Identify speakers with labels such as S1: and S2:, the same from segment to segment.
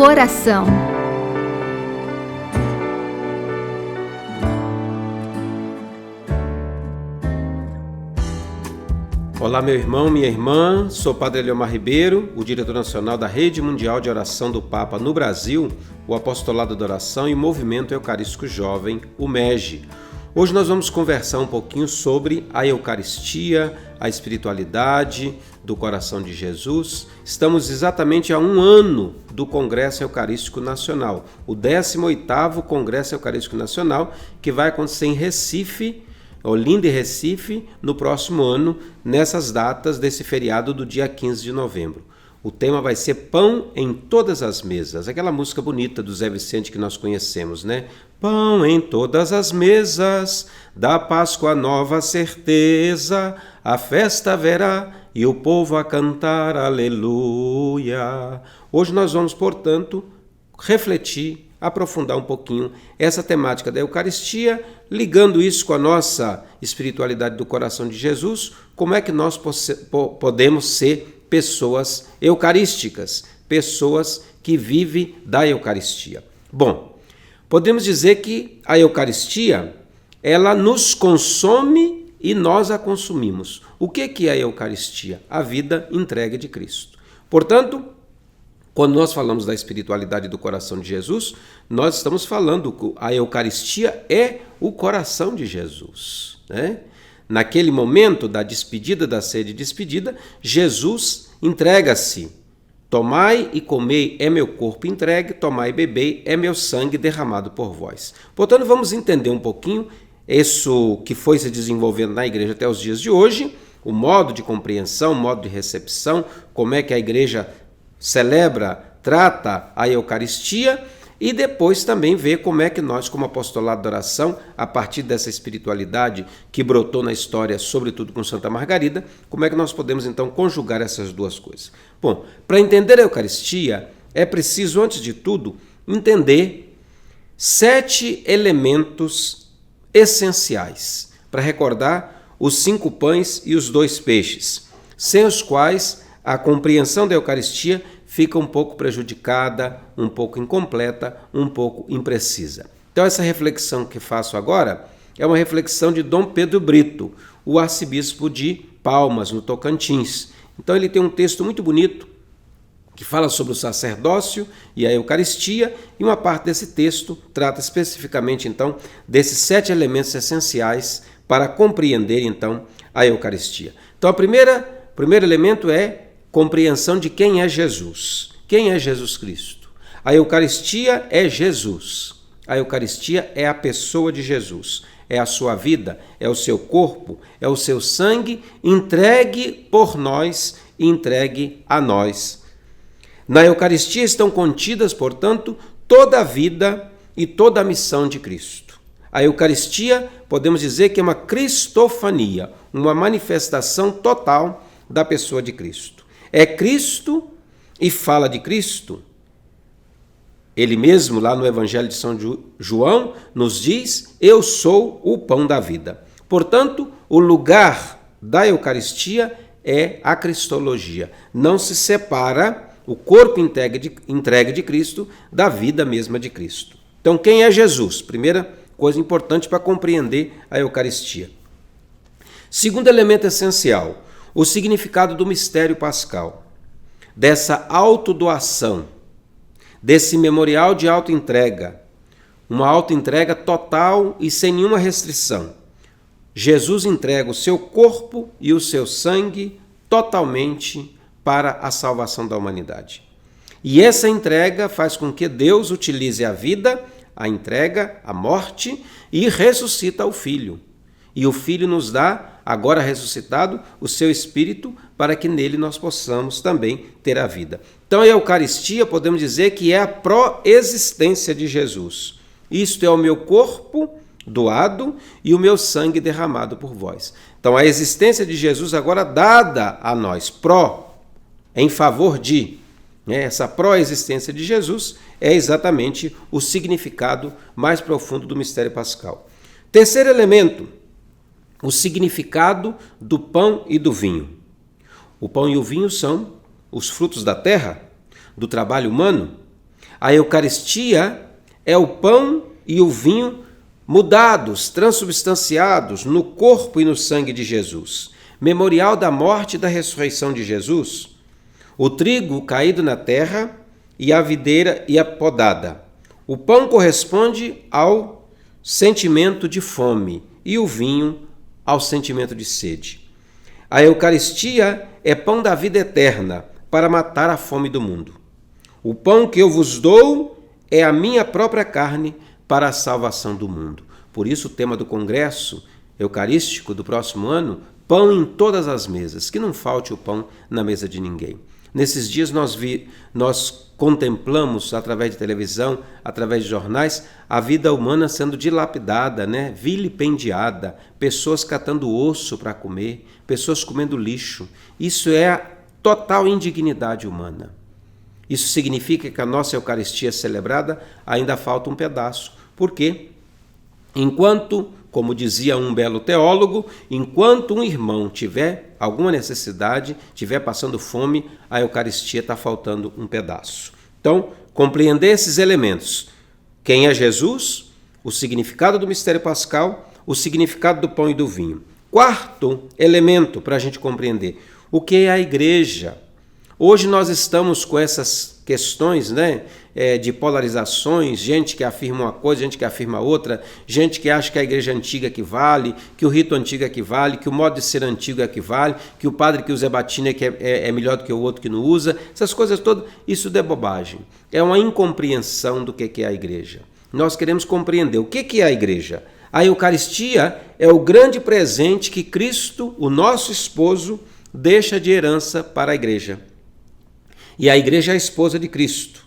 S1: coração.
S2: Olá, meu irmão, minha irmã, sou Padre Eliomar Ribeiro, o diretor nacional da Rede Mundial de Oração do Papa no Brasil, o Apostolado da Oração e o Movimento Eucarístico Jovem, o MEG. Hoje nós vamos conversar um pouquinho sobre a Eucaristia, a espiritualidade do coração de Jesus. Estamos exatamente há um ano do Congresso Eucarístico Nacional, o 18º Congresso Eucarístico Nacional, que vai acontecer em Recife, Olinda e Recife, no próximo ano, nessas datas desse feriado do dia 15 de novembro. O tema vai ser Pão em Todas as Mesas, aquela música bonita do Zé Vicente que nós conhecemos, né? Pão em todas as mesas, da Páscoa nova certeza, a festa haverá e o povo a cantar aleluia. Hoje nós vamos, portanto, refletir, aprofundar um pouquinho essa temática da Eucaristia, ligando isso com a nossa espiritualidade do coração de Jesus, como é que nós podemos ser pessoas eucarísticas, pessoas que vivem da Eucaristia. Bom, podemos dizer que a Eucaristia, ela nos consome e nós a consumimos. O que é a Eucaristia? A vida entregue de Cristo. Portanto, quando nós falamos da espiritualidade do coração de Jesus, nós estamos falando que a Eucaristia é o coração de Jesus, né? Naquele momento da despedida, da ceia de despedida, Jesus entrega-se. Tomai e comei é meu corpo entregue, tomai e bebei é meu sangue derramado por vós. Portanto, vamos entender um pouquinho isso que foi se desenvolvendo na igreja até os dias de hoje, o modo de compreensão, o modo de recepção, como é que a igreja celebra, trata a Eucaristia e depois também ver como é que nós, como apostolado da oração, a partir dessa espiritualidade que brotou na história, sobretudo com Santa Margarida, como é que nós podemos então conjugar essas duas coisas. Bom, para entender a Eucaristia, é preciso, antes de tudo, entender 7 elementos essenciais para recordar os 5 pães e os 2 peixes, sem os quais a compreensão da Eucaristia fica um pouco prejudicada, um pouco incompleta, um pouco imprecisa. Então essa reflexão que faço agora é uma reflexão de Dom Pedro Brito, o arcebispo de Palmas, no Tocantins. Então ele tem um texto muito bonito que fala sobre o sacerdócio e a Eucaristia, e uma parte desse texto trata especificamente então desses 7 elementos essenciais para compreender então a Eucaristia. Então o primeiro elemento é compreensão de quem é Jesus. Quem é Jesus Cristo? A Eucaristia é Jesus. A Eucaristia é a pessoa de Jesus. É a sua vida, é o seu corpo, é o seu sangue entregue por nós e entregue a nós. Na Eucaristia estão contidas, portanto, toda a vida e toda a missão de Cristo. A Eucaristia, podemos dizer que é uma cristofania, uma manifestação total da pessoa de Cristo. É Cristo e fala de Cristo. Ele mesmo, lá no Evangelho de São João, nos diz: eu sou o pão da vida. Portanto, o lugar da Eucaristia é a cristologia. Não se separa o corpo entregue de Cristo da vida mesma de Cristo. Então, quem é Jesus? Primeira coisa importante para compreender a Eucaristia. Segundo elemento essencial, o significado do mistério pascal, dessa autodoação, desse memorial de autoentrega, uma autoentrega total e sem nenhuma restrição. Jesus entrega o seu corpo e o seu sangue totalmente para a salvação da humanidade. E essa entrega faz com que Deus utilize a vida, a entrega, a morte e ressuscita o Filho. E o Filho nos dá, agora ressuscitado, o seu Espírito para que nele nós possamos também ter a vida. Então a Eucaristia podemos dizer que é a pró-existência de Jesus. Isto é o meu corpo doado e o meu sangue derramado por vós. Então a existência de Jesus agora dada a nós, em favor de. Essa pró-existência de Jesus é exatamente o significado mais profundo do mistério pascal. Terceiro elemento, o significado do pão e do vinho. O pão e o vinho são os frutos da terra, do trabalho humano. A Eucaristia é o pão e o vinho mudados, transubstanciados no corpo e no sangue de Jesus, memorial da morte e da ressurreição de Jesus. O trigo caído na terra e a videira e a podada. O pão corresponde ao sentimento de fome e o vinho ao sentimento de sede. A Eucaristia é pão da vida eterna para matar a fome do mundo. O pão que eu vos dou é a minha própria carne para a salvação do mundo. Por isso o tema do congresso eucarístico do próximo ano, pão em todas as mesas, que não falte o pão na mesa de ninguém. Nesses dias nós contemplamos, através de televisão, através de jornais, a vida humana sendo dilapidada, vilipendiada, pessoas catando osso para comer, pessoas comendo lixo. Isso é a total indignidade humana. Isso significa que a nossa Eucaristia celebrada ainda falta um pedaço. Por quê? Enquanto, como dizia um belo teólogo, enquanto um irmão tiver alguma necessidade, tiver passando fome, a Eucaristia está faltando um pedaço. Então, compreender esses elementos. Quem é Jesus? O significado do mistério pascal, o significado do pão e do vinho. Quarto elemento para a gente compreender. O que é a igreja? Hoje nós estamos com essas questões de polarizações, gente que afirma uma coisa, gente que afirma outra, gente que acha que a igreja antiga que vale, que o rito antigo é que vale, que o modo de ser antigo é que vale, que o padre que usa batina é melhor do que o outro que não usa. Essas coisas todas, isso é bobagem. É uma incompreensão do que é a igreja. Nós queremos compreender o que é a igreja. A Eucaristia é o grande presente que Cristo, o nosso esposo, deixa de herança para a igreja. E a igreja é a esposa de Cristo.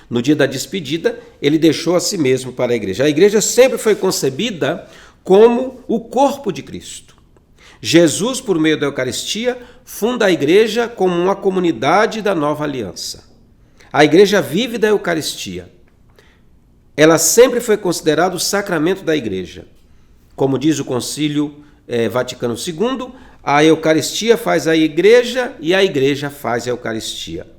S2: No dia da despedida, ele deixou a si mesmo para a igreja. A igreja sempre foi concebida como o corpo de Cristo. Jesus, por meio da Eucaristia, funda a igreja como uma comunidade da nova aliança. A igreja vive da Eucaristia. Ela sempre foi considerada o sacramento da igreja. Como diz o Concílio Vaticano II, a Eucaristia faz a igreja e a igreja faz a Eucaristia.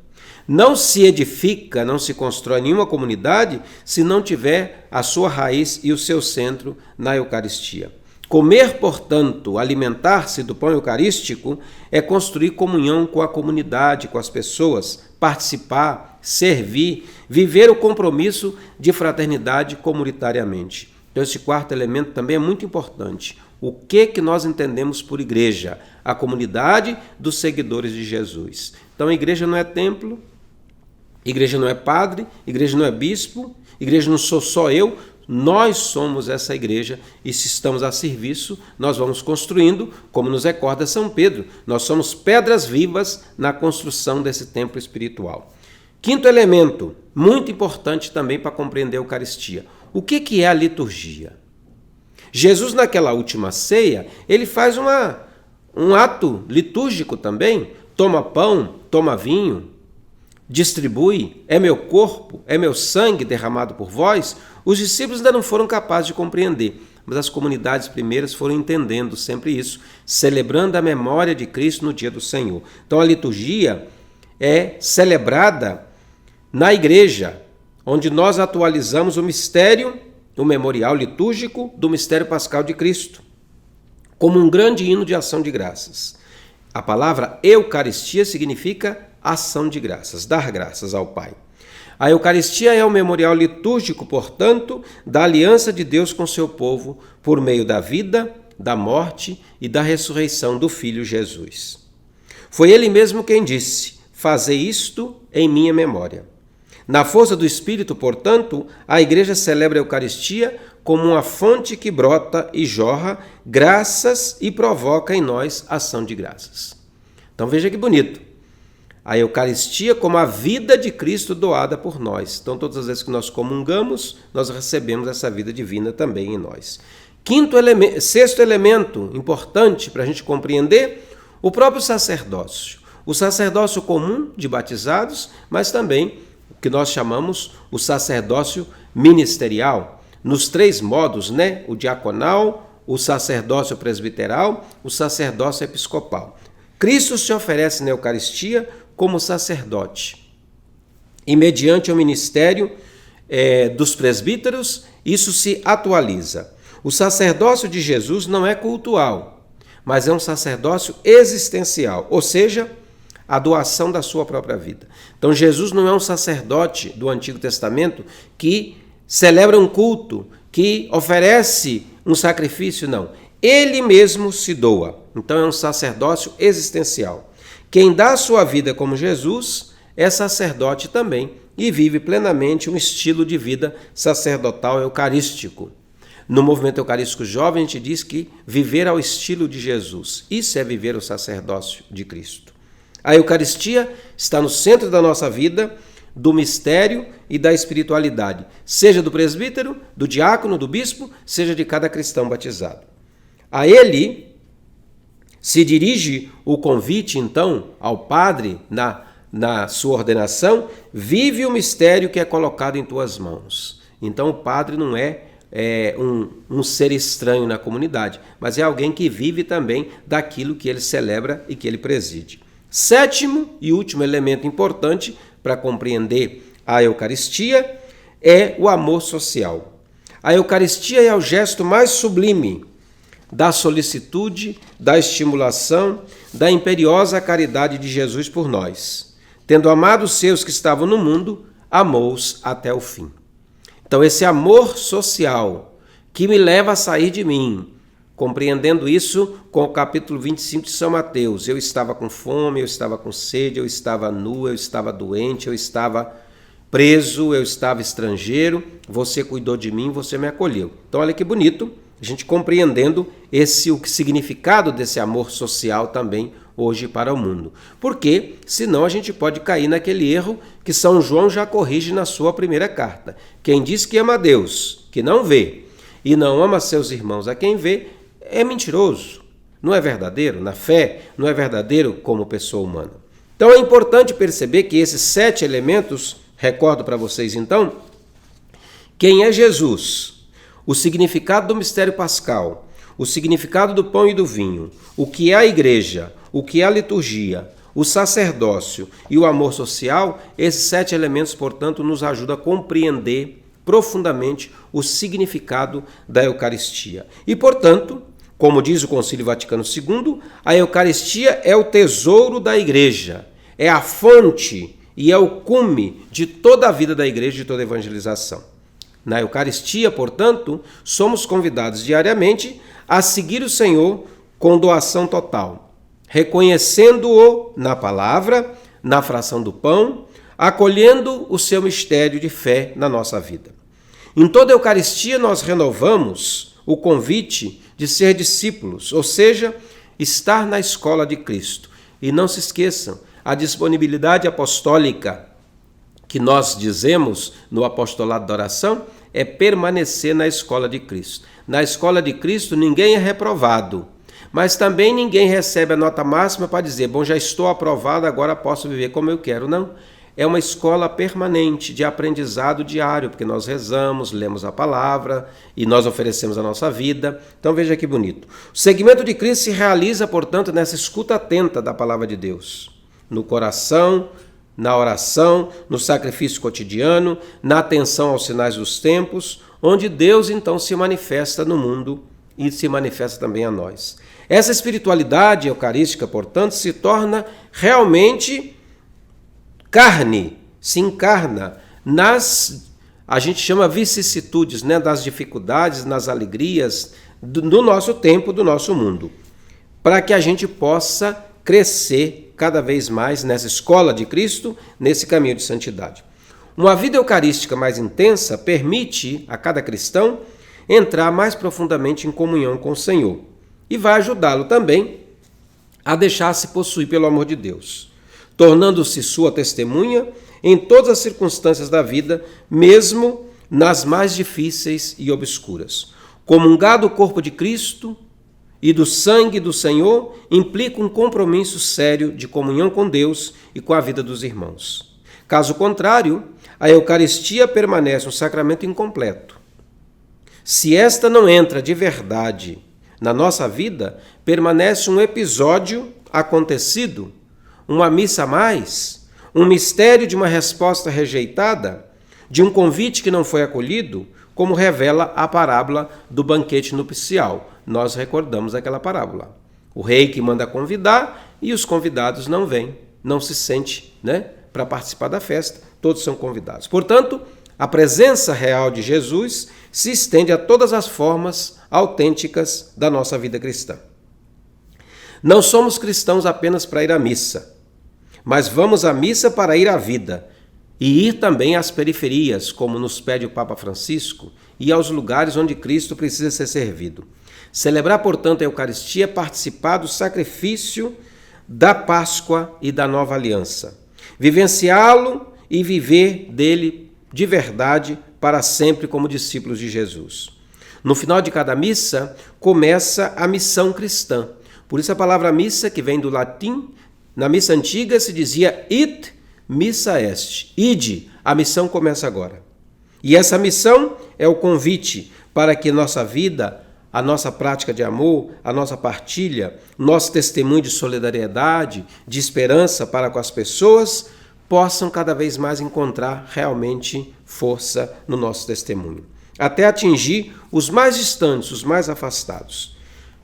S2: Não se edifica, não se constrói nenhuma comunidade se não tiver a sua raiz e o seu centro na Eucaristia. Comer, portanto, alimentar-se do pão eucarístico é construir comunhão com a comunidade, com as pessoas, participar, servir, viver o compromisso de fraternidade comunitariamente. Então, esse quarto elemento também é muito importante. O que nós entendemos por igreja? A comunidade dos seguidores de Jesus. Então, a igreja não é templo, igreja não é padre, igreja não é bispo, igreja não sou só eu, nós somos essa igreja e se estamos a serviço, nós vamos construindo, como nos recorda São Pedro, nós somos pedras vivas na construção desse templo espiritual. Quinto elemento, muito importante também para compreender a Eucaristia. O que é a liturgia? Jesus, naquela última ceia, ele faz um ato litúrgico também, toma pão, toma vinho, distribui, é meu corpo, é meu sangue derramado por vós. Os discípulos ainda não foram capazes de compreender, mas as comunidades primeiras foram entendendo sempre isso, celebrando a memória de Cristo no dia do Senhor. Então a liturgia é celebrada na igreja, onde nós atualizamos o mistério, o memorial litúrgico do mistério pascal de Cristo, como um grande hino de ação de graças. A palavra Eucaristia significa ação de graças, dar graças ao Pai. A Eucaristia é o memorial litúrgico, portanto, da aliança de Deus com seu povo por meio da vida, da morte e da ressurreição do Filho Jesus. Foi ele mesmo quem disse: "Fazei isto em minha memória". Na força do Espírito, portanto, a Igreja celebra a Eucaristia como uma fonte que brota e jorra graças e provoca em nós ação de graças. Então veja que bonito. A Eucaristia como a vida de Cristo doada por nós. Então todas as vezes que nós comungamos, nós recebemos essa vida divina também em nós. Sexto elemento importante para a gente compreender, o próprio sacerdócio. O sacerdócio comum de batizados, mas também o que nós chamamos o sacerdócio ministerial, nos três modos, o diaconal, o sacerdócio presbiteral, o sacerdócio episcopal. Cristo se oferece na Eucaristia como sacerdote. e mediante o ministério dos presbíteros, isso se atualiza. O sacerdócio de Jesus não é cultual, mas é um sacerdócio existencial, ou seja, a doação da sua própria vida. Então Jesus não é um sacerdote do Antigo Testamento que celebra um culto, que oferece um sacrifício, não. Ele mesmo se doa. Então é um sacerdócio existencial. Quem dá a sua vida como Jesus é sacerdote também e vive plenamente um estilo de vida sacerdotal eucarístico. No movimento eucarístico jovem, a gente diz que viver ao estilo de Jesus. Isso é viver o sacerdócio de Cristo. A Eucaristia está no centro da nossa vida, do mistério e da espiritualidade, seja do presbítero, do diácono, do bispo, seja de cada cristão batizado. A ele se dirige o convite, então, ao padre na sua ordenação: vive o mistério que é colocado em tuas mãos. Então o padre não é um ser estranho na comunidade, mas é alguém que vive também daquilo que ele celebra e que ele preside. Sétimo e último elemento importante para compreender a Eucaristia é o amor social. A Eucaristia é o gesto mais sublime da solicitude, da estimulação, da imperiosa caridade de Jesus por nós. Tendo amado os seus que estavam no mundo, amou-os até o fim. Então esse amor social que me leva a sair de mim, compreendendo isso com o capítulo 25 de São Mateus. Eu estava com fome, eu estava com sede, eu estava nu, eu estava doente, eu estava preso, eu estava estrangeiro, você cuidou de mim, você me acolheu. Então olha que bonito, a gente compreendendo o significado desse amor social também hoje para o mundo. Porque senão a gente pode cair naquele erro que São João já corrige na sua primeira carta. Quem diz que ama a Deus, que não vê, e não ama seus irmãos a quem vê, é mentiroso, não é verdadeiro na fé, não é verdadeiro como pessoa humana. Então é importante perceber que esses 7 elementos, recordo para vocês então, quem é Jesus, o significado do mistério pascal, o significado do pão e do vinho, o que é a igreja, o que é a liturgia, o sacerdócio e o amor social, esses 7 elementos, portanto, nos ajudam a compreender profundamente o significado da Eucaristia. E, portanto, como diz o Concílio Vaticano II, a Eucaristia é o tesouro da Igreja, é a fonte e é o cume de toda a vida da Igreja, de toda a evangelização. Na Eucaristia, portanto, somos convidados diariamente a seguir o Senhor com doação total, reconhecendo-o na palavra, na fração do pão, acolhendo o seu mistério de fé na nossa vida. Em toda a Eucaristia nós renovamos o convite de ser discípulos, ou seja, estar na escola de Cristo. E não se esqueçam, a disponibilidade apostólica que nós dizemos no apostolado da oração é permanecer na escola de Cristo. Na escola de Cristo ninguém é reprovado, mas também ninguém recebe a nota máxima para dizer, bom, já estou aprovado, agora posso viver como eu quero. Não. É uma escola permanente de aprendizado diário, porque nós rezamos, lemos a palavra e nós oferecemos a nossa vida. Então veja que bonito. O seguimento de Cristo se realiza, portanto, nessa escuta atenta da palavra de Deus, no coração, na oração, no sacrifício cotidiano, na atenção aos sinais dos tempos, onde Deus então se manifesta no mundo e se manifesta também a nós. Essa espiritualidade eucarística, portanto, se torna realmente carne, se encarna a gente chama vicissitudes, das dificuldades, nas alegrias do nosso tempo, do nosso mundo, para que a gente possa crescer cada vez mais nessa escola de Cristo, nesse caminho de santidade. Uma vida eucarística mais intensa permite a cada cristão entrar mais profundamente em comunhão com o Senhor e vai ajudá-lo também a deixar-se possuir pelo amor de Deus, tornando-se sua testemunha em todas as circunstâncias da vida, mesmo nas mais difíceis e obscuras. Comungar do corpo de Cristo e do sangue do Senhor implica um compromisso sério de comunhão com Deus e com a vida dos irmãos. Caso contrário, a Eucaristia permanece um sacramento incompleto. Se esta não entra de verdade na nossa vida, permanece um episódio acontecido, uma missa a mais, um mistério de uma resposta rejeitada, de um convite que não foi acolhido, como revela a parábola do banquete nupcial. Nós recordamos aquela parábola. O rei que manda convidar e os convidados não vêm, não se sente, para participar da festa, todos são convidados. Portanto, a presença real de Jesus se estende a todas as formas autênticas da nossa vida cristã. Não somos cristãos apenas para ir à missa, mas vamos à missa para ir à vida e ir também às periferias, como nos pede o Papa Francisco, e aos lugares onde Cristo precisa ser servido. Celebrar, portanto, a Eucaristia é participar do sacrifício da Páscoa e da Nova Aliança. Vivenciá-lo e viver dele de verdade para sempre como discípulos de Jesus. No final de cada missa, começa a missão cristã. Por isso a palavra missa, que vem do latim, na missa antiga se dizia it missa est. Ide, a missão começa agora. E essa missão é o convite para que nossa vida, a nossa prática de amor, a nossa partilha, nosso testemunho de solidariedade, de esperança para com as pessoas, possam cada vez mais encontrar realmente força no nosso testemunho, até atingir os mais distantes, os mais afastados.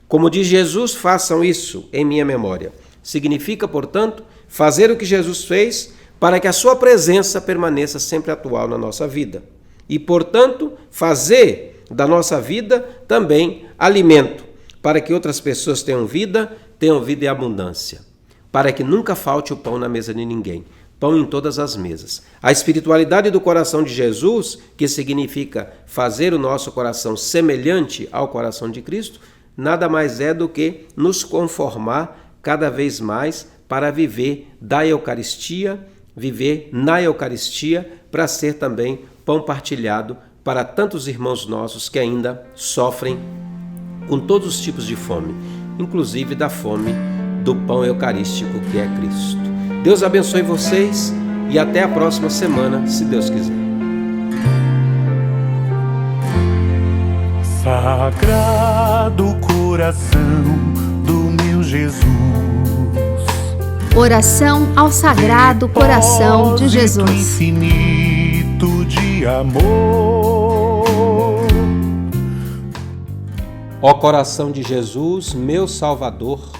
S2: Como diz Jesus, façam isso em minha memória. Significa, portanto, fazer o que Jesus fez para que a sua presença permaneça sempre atual na nossa vida. E, portanto, fazer da nossa vida também alimento, para que outras pessoas tenham vida em abundância, para que nunca falte o pão na mesa de ninguém, pão em todas as mesas. A espiritualidade do coração de Jesus, que significa fazer o nosso coração semelhante ao coração de Cristo, nada mais é do que nos conformar cada vez mais para viver da Eucaristia, viver na Eucaristia, para ser também pão partilhado para tantos irmãos nossos que ainda sofrem com todos os tipos de fome, inclusive da fome do pão eucarístico que é Cristo. Deus abençoe vocês e até a próxima semana, se Deus quiser.
S1: Sagrado coração do meu Jesus,
S3: oração ao Sagrado Coração de Jesus.
S1: Infinito de amor.
S2: Ó coração de Jesus, meu Salvador,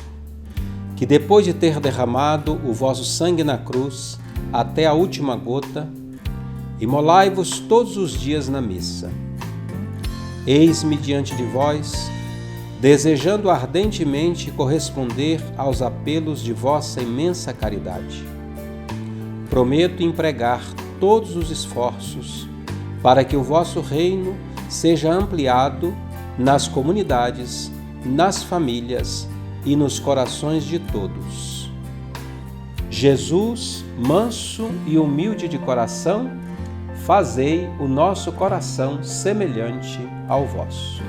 S2: que depois de ter derramado o vosso sangue na cruz até a última gota, imolai-vos todos os dias na missa. Eis-me diante de vós, desejando ardentemente corresponder aos apelos de vossa imensa caridade. Prometo empregar todos os esforços para que o vosso reino seja ampliado nas comunidades, nas famílias e nos corações de todos. Jesus, manso e humilde de coração, fazei o nosso coração semelhante ao vosso.